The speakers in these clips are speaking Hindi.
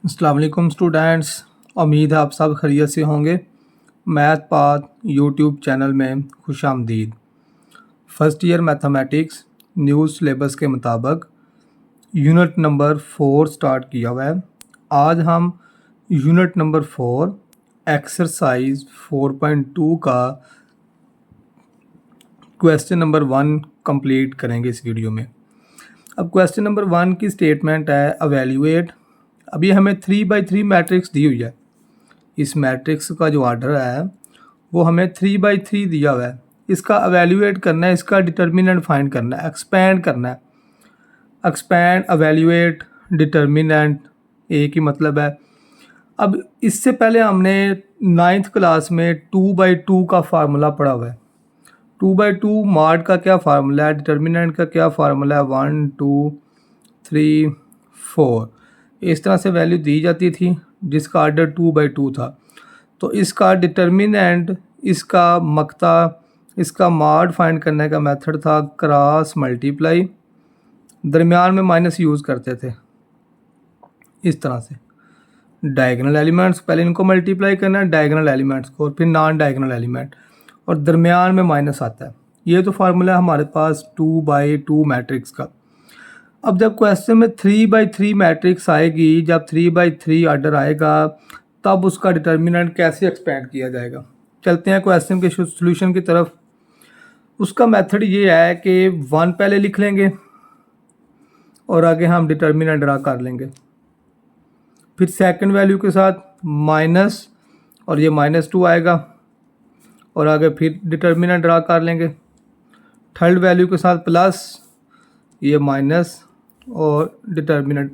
अस्सलाम वालेकुम स्टूडेंट्स। उम्मीद है आप सब खैरियत से होंगे। मैथ पाथ यूट्यूब चैनल में खुश आमदीद। First year mathematics new syllabus के मुताबिक यूनिट नंबर 4 स्टार्ट किया हुआ है। आज हम यूनिट नंबर 4 एक्सरसाइज 4.2 का क्वेश्चन नंबर 1 कंप्लीट करेंगे इस वीडियो में। अब क्वेश्चन नंबर 1 की स्टेटमेंट है एवेल्यूएट। अभी हमें 3/3 मैट्रिक्स दी हुई है। इस मैट्रिक्स का जो ऑर्डर है वो हमें 3/3 दिया हुआ है। इसका एवेल्यूएट करना है, इसका डिटर्मिनेंट फाइंड करना है, एक्सपैंड करना है। एक्सपैंड, एवेल्यूएट, डिटर्मिनेंट एक ही मतलब है। अब इससे पहले हमने 9th क्लास में 2/2 का फार्मूला पढ़ा हुआ है। 2/2 मॉड का क्या फार्मूला है, डिटर्मिनेंट का क्या फार्मूला है, 1 2 3 4 इस तरह से वैल्यू दी जाती थी जिसका ऑर्डर 2/2 था। तो इसका डिटर्मिनेंट, इसका मक्ता, इसका मॉड फाइंड करने का मेथड था क्रॉस मल्टीप्लाई। दरमियान में माइनस यूज़ करते थे इस तरह से। डायगोनल एलिमेंट्स पहले इनको मल्टीप्लाई करना है, डायगोनल एलिमेंट्स को, और फिर नॉन डायगोनल एलिमेंट, और दरमियान में माइनस आता है। ये तो फार्मूला है हमारे पास 2/2 मैट्रिक्स का। अब जब क्वेश्चन में 3/3 मैट्रिक्स आएगी, जब 3/3 ऑर्डर आएगा, तब उसका डिटर्मिनेंट कैसे एक्सपेंड किया जाएगा। चलते हैं क्वेश्चन के सोल्यूशन की तरफ। उसका मेथड ये है कि 1 पहले लिख लेंगे और आगे हम डिटर्मिनेंट ड्रा कर लेंगे। फिर सेकंड वैल्यू के साथ माइनस, और ये -2 आएगा, और आगे फिर डिटर्मिनेंट ड्रा कर लेंगे। थर्ड वैल्यू के साथ प्लस, ये माइनस, और डिटर्मिनेंट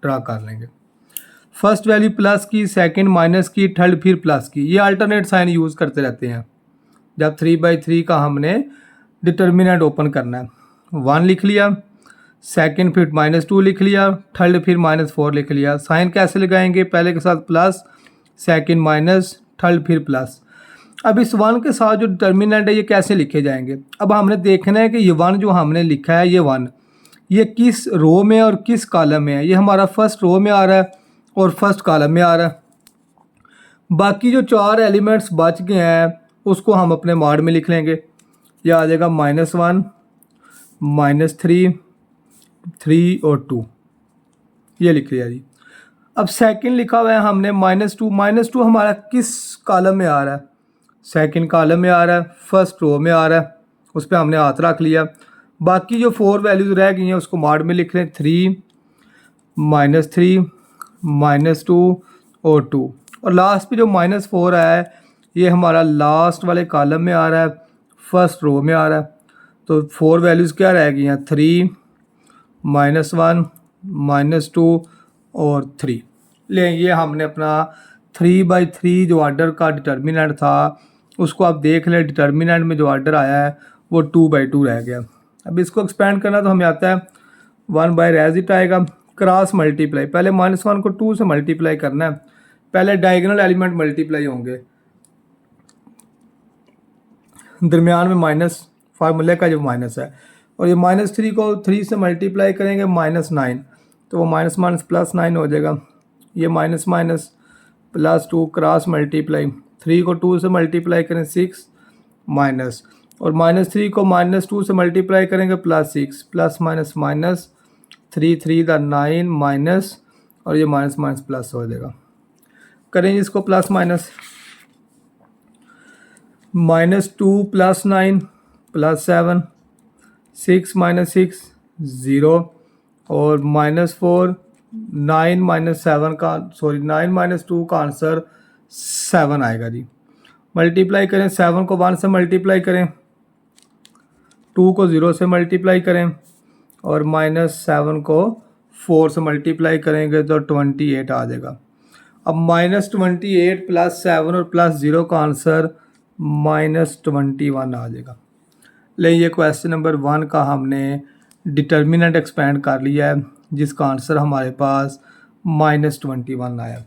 ड्रा कर लेंगे। फर्स्ट वैल्यू प्लस की, सेकंड माइनस की, थर्ड फिर प्लस की। ये अल्टरनेट साइन यूज़ करते रहते हैं जब 3/3 का हमने डिटर्मिनेंट ओपन करना है। 1 लिख लिया, सेकंड फिर -2 लिख लिया, थर्ड फिर -4 लिख लिया। साइन कैसे लगाएंगे, पहले के साथ प्लस, सेकंड माइनस, थर्ड फिर प्लस। अब इस 1 के साथ जो डिटर्मिनेंट है ये कैसे लिखे जाएंगे। अब हमने देखना है कि ये 1 जो हमने लिखा है, ये 1 ये किस रो में और किस कॉलम में है। ये हमारा फर्स्ट रो में आ रहा है और फर्स्ट कॉलम में आ रहा है। बाकी जो 4 एलिमेंट्स बच गए हैं उसको हम अपने मॉड में लिख लेंगे। यह आ जाएगा -1, -3, 3 और 2, ये लिख लिया जी। अब सेकंड लिखा हुआ है हमने -2। -2 हमारा किस कॉलम में आ रहा है, सेकंड कॉलम में आ रहा है, फर्स्ट रो में आ रहा है, उस पर हमने हाथ रख लिया। बाकी जो 4 वैल्यूज़ रह गई हैं उसको मॉड में लिख लें, 3, -3, -2 और 2, और लास्ट पे जो -4 है ये हमारा लास्ट वाले कॉलम में आ रहा है, फर्स्ट रो में आ रहा है। तो 4 वैल्यूज़ क्या रह गई हैं, 3, -1, -2 और 3। ले ये हमने अपना 3/3 जो ऑर्डर का डिटर्मिनेंट था उसको आप देख लें। डिटर्मिनेंट में जो ऑर्डर आया है वो 2/2 रह गया। अब इसको एक्सपेंड करना तो हमें आता है 1 एज इट आएगा। क्रॉस मल्टीप्लाई, पहले -1 को 2 से मल्टीप्लाई करना है, पहले डायगोनल एलिमेंट मल्टीप्लाई होंगे, दरमियान में माइनस, फार्मूले का जो माइनस है, और ये -3 को 3 से मल्टीप्लाई करेंगे, -9, तो वो माइनस +9 हो जाएगा। ये माइनस माइनस +2 क्रॉस मल्टीप्लाई, 3 को 2 से मल्टीप्लाई करें 6 माइनस, और -3 को -2 से मल्टीप्लाई करेंगे +6, प्लस माइनस माइनस, 3 3 दा 9 माइनस, और ये माइनस माइनस प्लस हो जाएगा। करेंगे इसको प्लस माइनस, -2 + 9 + 7, 6 - 6 0, और -4, 9 - 7 का 9 - 2 का आंसर 7 आएगा जी। मल्टीप्लाई करें, 7 को 1 से मल्टीप्लाई करें, 2 को 0 से मल्टीप्लाई करें, और -7 को 4 से मल्टीप्लाई करेंगे तो 28 आ जाएगा। अब -28 + 7 और +0 का आंसर -21 आ जाएगा। ले ये क्वेश्चन नंबर 1 का हमने डिटर्मिनेंट एक्सपेंड कर लिया है जिसका आंसर हमारे पास -21 आया।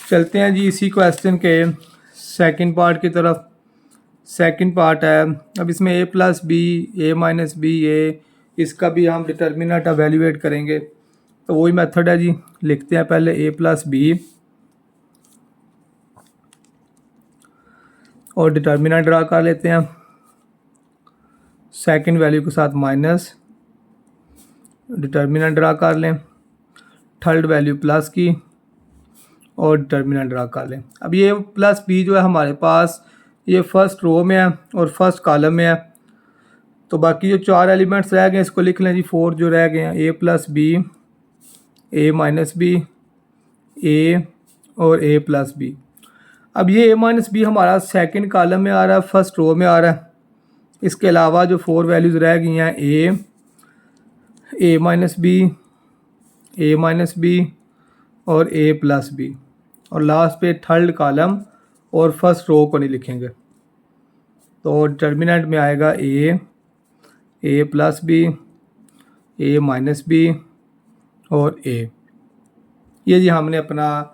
चलते हैं जी इसी क्वेश्चन के सेकंड पार्ट की तरफ। सेकंड पार्ट है, अब इसमें a + b, a - b, a, इसका भी हम डिटर्मिनेंट एवेल्यूएट करेंगे। तो वही मेथड है जी। लिखते हैं पहले a प्लस बी और डिटर्मिनेंट ड्रा कर लेते हैं सेकंड वैल्यू के साथ माइनस, डिटर्मिनेंट ड्रा कर लें थर्ड वैल्यू प्लस की और डिटर्मिनेंट ड्रा कर लें। अब ये प्लस बी जो है हमारे पास ये फर्स्ट रो में है और फर्स्ट कॉलम में है, तो बाकी जो 4 एलिमेंट्स रह गए इसको लिख लें जी। 4 जो रह गए हैं A plus B, A minus B, ए और ए प्लस बी। अब ये ए माइनस बी हमारा सेकंड कॉलम में आ रहा है, फर्स्ट रो में आ रहा है। इसके अलावा जो 4 वैल्यूज़ रह गई हैं ए माइनस बी, ए माइनस बी और ए प्लस बी, और लास्ट पे थर्ड कॉलम और फर्स्ट रो को नहीं लिखेंगे। तो डिटर्मिनेंट में आएगा ए प्लस बी, ए माइनस बी और ए। ये जी हमने अपना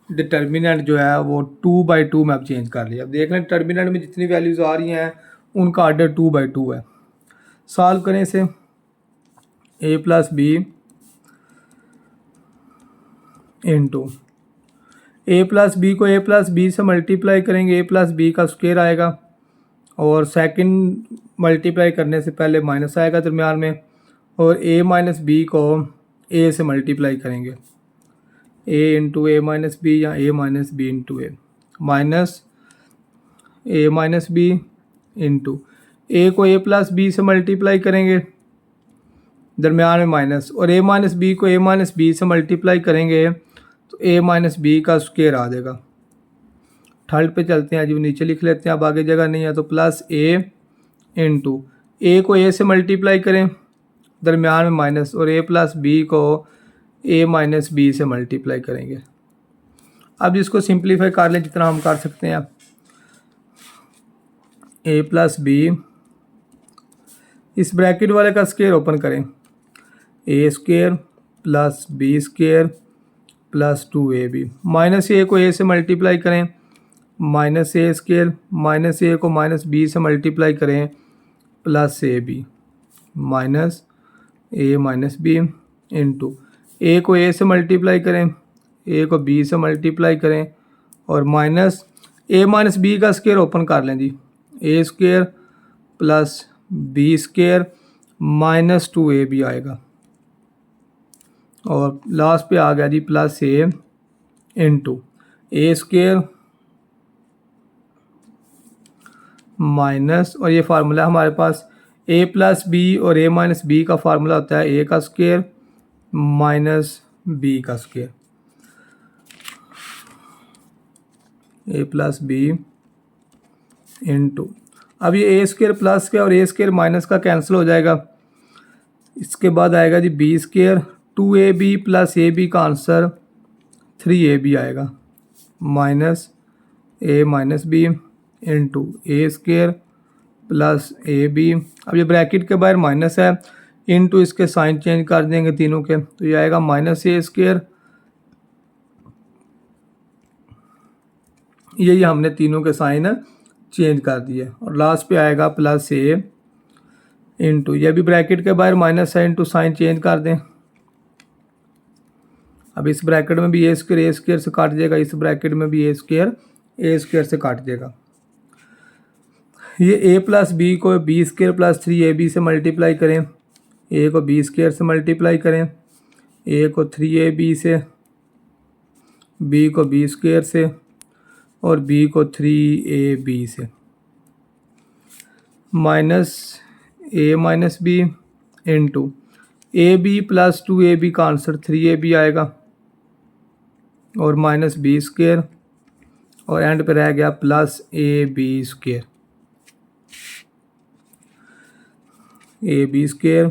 डिटर्मिनेंट जो है वो 2/2 में अब चेंज कर लिया। अब देख लें डिटर्मिनेंट में जितनी वैल्यूज़ आ रही हैं उनका ऑर्डर 2/2 है। सॉल्व करें इसे। ए प्लस बी इंटू ए प्लस बी को ए प्लस बी से मल्टीप्लाई करेंगे, ए प्लस बी का स्क्वायर आएगा और सेकंड मल्टीप्लाई करने से पहले माइनस आएगा दरम्यान में, और ए माइनस बी को ए से मल्टीप्लाई करेंगे, ए इंटू ए माइनस बी या ए minus B into A, minus A minus B into A को ए प्लस बी से मल्टीप्लाई करेंगे दरम्यान में माइनस, और ए माइनस बी को ए माइनस बी से मल्टीप्लाई करेंगे तो ए माइनस बी का स्क्वायर आ जाएगा। थर्ड पे चलते हैं जी, नीचे लिख लेते हैं, अब आगे जगह नहीं है तो प्लस ए इंटू ए को ए से मल्टीप्लाई करें दरम्यान में माइनस, और ए प्लस बी को ए माइनस बी से मल्टीप्लाई करेंगे। अब इसको सिंप्लीफाई कर लें जितना हम कर सकते हैं। ए प्लस बी, इस ब्रैकेट वाले का स्क्वायर ओपन करें, A square plus B square plus 2ab, minus A को ए से मल्टीप्लाई करें minus A square, minus A को माइनस बी से मल्टीप्लाई करें plus A B, minus A minus B into A को ए से मल्टीप्लाई करें, ए को बी से मल्टीप्लाई करें और माइनस ए माइनस बी का स्क्वायर ओपन कर लें जी, A square plus B square minus 2ab आएगा, और लास्ट पे आ गया जी plus A into A square minus, और ये फार्मूला हमारे पास ए प्लस बी और ए माइनस बी का फार्मूला होता है ए का स्क्वायर माइनस बी का square, A plus B into, अब ये ए स्क्वायर प्लस का और ए स्क्वायर माइनस का कैंसिल हो जाएगा। इसके बाद आएगा जी बी स्क्वायर, 2ab प्लस ए बी का आंसर 3ab आएगा, माइनस ए माइनस बी इंटू ए स्क्वायर प्लस ए बी। अब ये ब्रैकेट के बाहर माइनस है, इंटू इसके साइन चेंज कर देंगे तीनों के, तो ये आएगा माइनस ए स्क्वायर, ये हमने तीनों के साइन चेंज कर दिए, और लास्ट पे आएगा प्लस ए इंटू, ये भी ब्रैकेट के बाहर माइनस है, इंटू साइन चेंज कर दें। अब इस ब्रैकेट में भी ए स्क्वायर से काट जाएगा, इस ब्रैकेट में भी ए स्क्वायर से काट जाएगा। ये ए प्लस बी को बी स्क्वायर प्लस 3ab से मल्टीप्लाई करें, ए को बी स्क्वायर से मल्टीप्लाई करें, ए को 3ab से, बी को बी स्क्वायर से और बी को 3ab से, minus A minus B into a b plus 2ab का आंसर 3ab आएगा, और माइनस बी स्क्वायर, और एंड पे रह गया plus A b square, a b square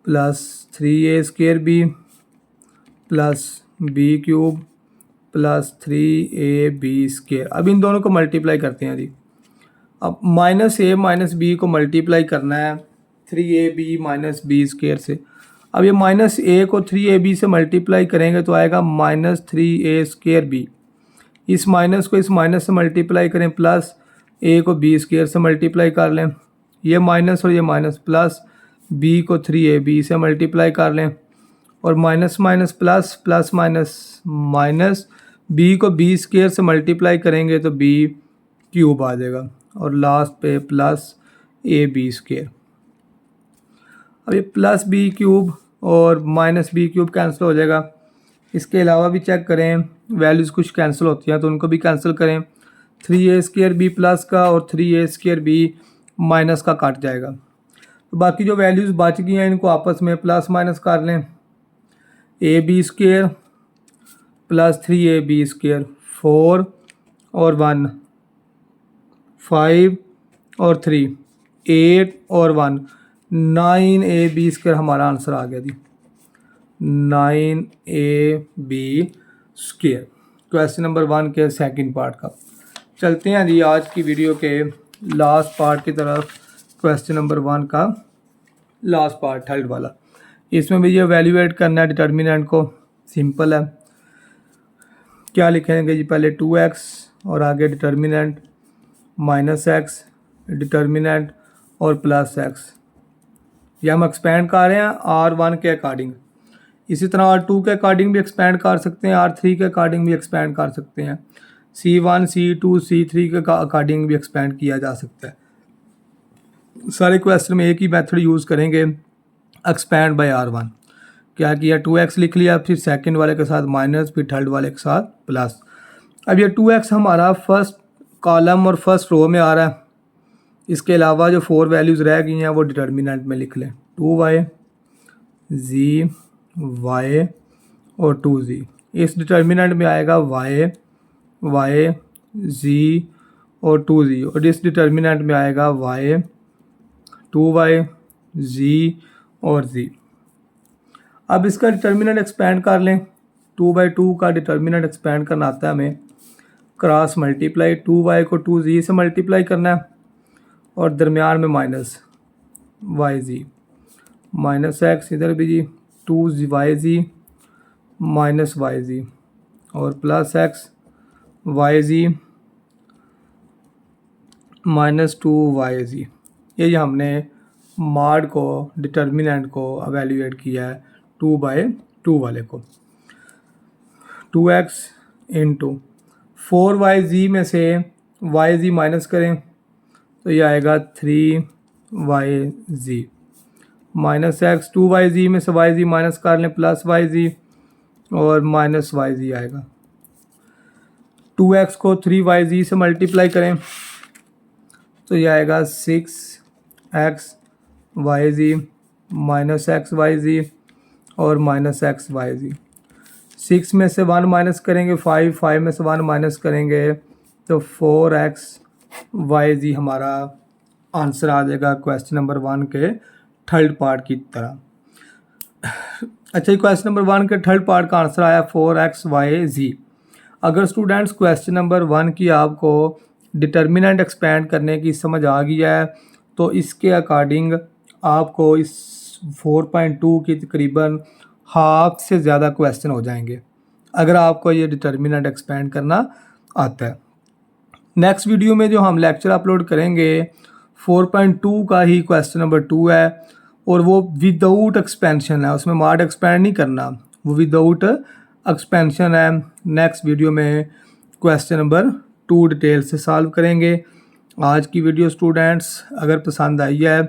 plus 3a square b plus b cube plus 3ab square. अब इन दोनों को मल्टीप्लाई करते हैं जी। अब माइनस ए माइनस बी को मल्टीप्लाई करना है 3ab माइनस बी स्क्वायर से। अब ये माइनस ए को 3ab से मल्टीप्लाई करेंगे तो आएगा माइनस 3a स्क्वायर बी, इस माइनस को इस माइनस से मल्टीप्लाई करें, प्लस ए को बी स्क्वायर से मल्टीप्लाई कर लें, ये माइनस और ये माइनस, प्लस बी को 3ab से मल्टीप्लाई कर लें और minus minus plus, plus minus minus, b को बी स्क्वायर से मल्टीप्लाई करेंगे तो बी क्यूब आ जाएगा और लास्ट पे प्लस ए बी स्क्वायर। अब ये प्लस बी क्यूब और माइनस बी क्यूब कैंसिल हो जाएगा। इसके अलावा भी चेक करें, वैल्यूज़ कुछ कैंसिल होती हैं तो उनको भी कैंसिल करें। 3a स्क्वायर बी प्लस का और 3a स्क्वायर बी माइनस का कट जाएगा। तो बाकी जो वैल्यूज़ बच गई हैं इनको आपस में प्लस माइनस कर लें। A b square plus 3ab square 4 और 1 5 और 3 8 और 1 9ab स्क्वायर हमारा आंसर आ गया जी, 9ab स्क्वायर। क्वेश्चन नंबर 1 के सेकंड पार्ट का। चलते हैं जी आज की वीडियो के लास्ट पार्ट की तरफ। क्वेश्चन नंबर 1 का लास्ट पार्ट, थर्ड वाला। इसमें भी ये वैल्यूएट करना है डिटर्मिनेंट को। सिंपल है, क्या लिखेंगे जी, पहले 2x और आगे डिटर्मिनेंट -x, डिटर्मिनेंट और +x। ये हम एक्सपेंड कर रहे हैं R1 के अकॉर्डिंग। इसी तरह R2 के अकॉर्डिंग भी एक्सपेंड कर सकते हैं, R3 के अकॉर्डिंग भी एक्सपेंड कर सकते हैं, C1 C2 C3 के अकॉर्डिंग भी एक्सपेंड किया जा सकता है। सारे क्वेश्चन में एक ही मेथड यूज़ करेंगे, एक्सपेंड बाय R1। क्या किया, 2x लिख लिया, फिर सेकंड वाले के साथ माइनस, फिर थर्ड वाले के साथ प्लस। अब ये 2x हमारा फर्स्ट कॉलम और फर्स्ट रो में आ रहा है। इसके अलावा जो 4 वैल्यूज़ रह गई हैं वो डिटर्मिनेंट में लिख लें, 2y z y और 2z। इस डिटर्मिनेंट में आएगा y y z और 2z और इस डिटर्मिनेंट में आएगा y 2y z और z। अब इसका डिटर्मिनेंट एक्सपेंड कर लें। 2/2 का डिटर्मिनेंट एक्सपेंड करना आता है हमें, क्रॉस मल्टीप्लाई, 2y को 2z से मल्टीप्लाई करना है और दरमियान में माइनस yz माइनस x, इधर भी जी 2yz माइनस yz और plus x yz minus 2yz। ये हमने मॉड को, डिटर्मिनेंट को एवेल्यूएट किया है 2/2 वाले को। 2x इंटू 4yz में से yz माइनस करें तो ये आएगा 3yz माइनस x, 2yz में से yz माइनस कर लें प्लस yz और माइनस yz आएगा। 2x को 3yz से मल्टीप्लाई करें तो ये आएगा 6x yz minus x yz और माइनस x yz। 6 में से 1 माइनस करेंगे 5, 5 में से 1 माइनस करेंगे तो 4x yz हमारा आंसर आ जाएगा क्वेश्चन नंबर 1 के थर्ड पार्ट की तरह। अच्छा, क्वेश्चन नंबर 1 के थर्ड पार्ट का आंसर आया 4x yz। अगर स्टूडेंट्स क्वेश्चन नंबर 1 की आपको डिटर्मिनेंट एक्सपेंड करने की समझ आ गई है तो इसके अकॉर्डिंग आपको इस 4.2 की तकरीबन हाफ से ज़्यादा क्वेश्चन हो जाएंगे अगर आपको ये डिटर्मिनेंट एक्सपेंड करना आता है। नेक्स्ट वीडियो में जो हम लेक्चर अपलोड करेंगे 4.2 का ही क्वेश्चन नंबर 2 है और वो विदाउट एक्सपेंशन है, उसमें मॉड एक्सपेंड नहीं करना, वो विदाउट एक्सपेंशन है। नेक्स्ट वीडियो में क्वेश्चन नंबर 2 डिटेल से सॉल्व करेंगे। आज की वीडियो स्टूडेंट्स अगर पसंद आई है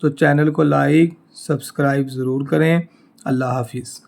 तो चैनल को लाइक सब्सक्राइब ज़रूर करें। अल्लाह हाफिज़।